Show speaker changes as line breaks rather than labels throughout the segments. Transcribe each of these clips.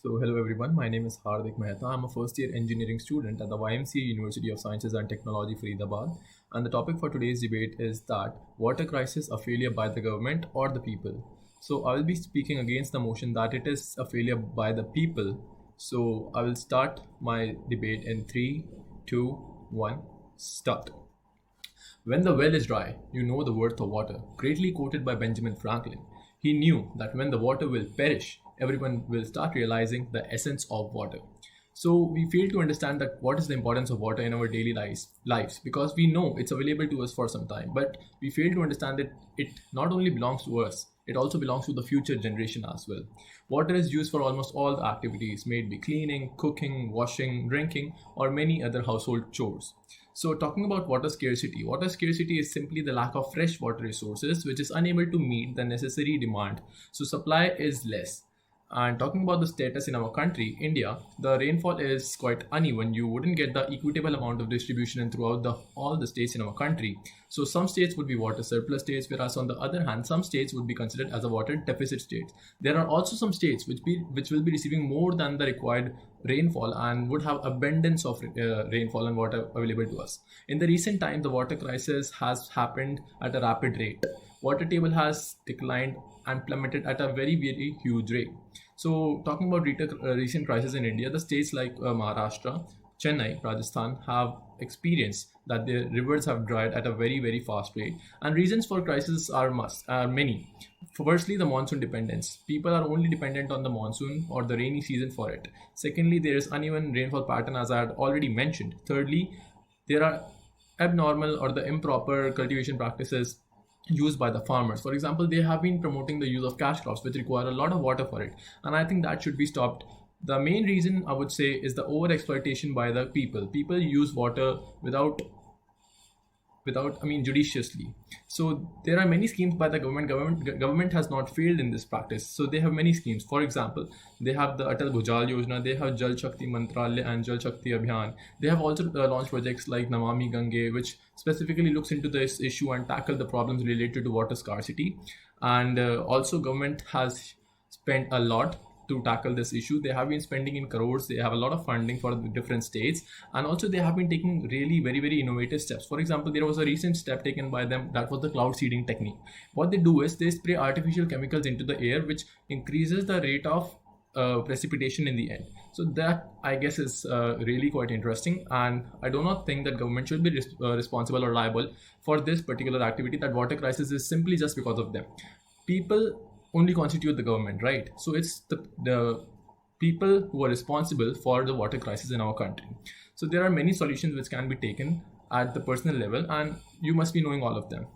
So, hello everyone, my name is Hardik Mehta. I'm a first year engineering student at the YMCA University of Sciences and Technology, Faridabad. And the topic for today's debate is that water crisis a failure by the government or the people. So, I will be speaking against the motion that it is a failure by the people. So, I will start my debate in 3, 2, 1, start. When the well is dry, you know the worth of water, greatly quoted by Benjamin Franklin. He knew that when the water will perish, everyone will start realizing the essence of water. So we fail to understand that what is the importance of water in our daily lives because we know it's available to us for some time, but we fail to understand that it not only belongs to us, it also belongs to the future generation as well. Water is used for almost all the activities, may it be cleaning, cooking, washing, drinking, or many other household chores. So talking about water scarcity is simply the lack of fresh water resources which is unable to meet the necessary demand. So supply is less. And talking about the status in our country, India, the rainfall is quite uneven. You wouldn't get the equitable amount of distribution throughout all the states in our country. So some states would be water surplus states, whereas on the other hand, some states would be considered as a water deficit states. There are also some states which will be receiving more than the required rainfall and would have abundance of rainfall and water available to us. In the recent times, the water crisis has happened at a rapid rate. Water table has declined and plummeted at a very huge rate. So talking about recent crisis in India, the states like Maharashtra, Chennai, Rajasthan have experienced that their rivers have dried at a very fast rate, and reasons for crisis are many. Firstly, the monsoon dependence. People are only dependent on the monsoon or the rainy season for it. Secondly, there is uneven rainfall pattern as I had already mentioned. Thirdly, there are abnormal or the improper cultivation practices used by the farmers. For example, they have been promoting the use of cash crops which require a lot of water for it, and I think that should be stopped. The main reason I would say is the over exploitation by the people use water without judiciously. So there are many schemes by the government has not failed in this practice. So they have many schemes. For example, they have the Atal Bhujal Yojana, they have Jal Shakti Mantralaya and Jal Shakti Abhiyan. They have also launched projects like Namami Gange, which specifically looks into this issue and tackle the problems related to water scarcity. And also government has spent a lot to tackle this issue. They have been spending in crores. They have a lot of funding for the different states, and also they have been taking really very innovative steps. For example, there was a recent step taken by them, that was the cloud seeding technique. What they do is they spray artificial chemicals into the air, which increases the rate of precipitation in the end. So that I guess is really quite interesting, and I do not think that government should be responsible or liable for this particular activity. That water crisis is simply just because of them. People only constitute the government, right? So it's the people who are responsible for the water crisis in our country. So there are many solutions which can be taken at the personal level, and you must be knowing all of them.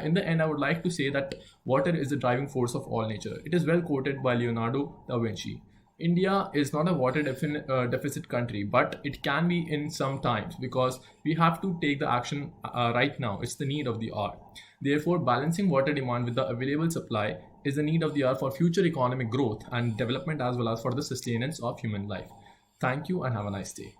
In the end, I would like to say that water is the driving force of all nature. It is well quoted by Leonardo da Vinci. India is not a water deficit country, but it can be in some times because we have to take the action right now. It's the need of the hour. Therefore, balancing water demand with the available supply is the need of the hour for future economic growth and development, as well as for the sustenance of human life. Thank you and have a nice day.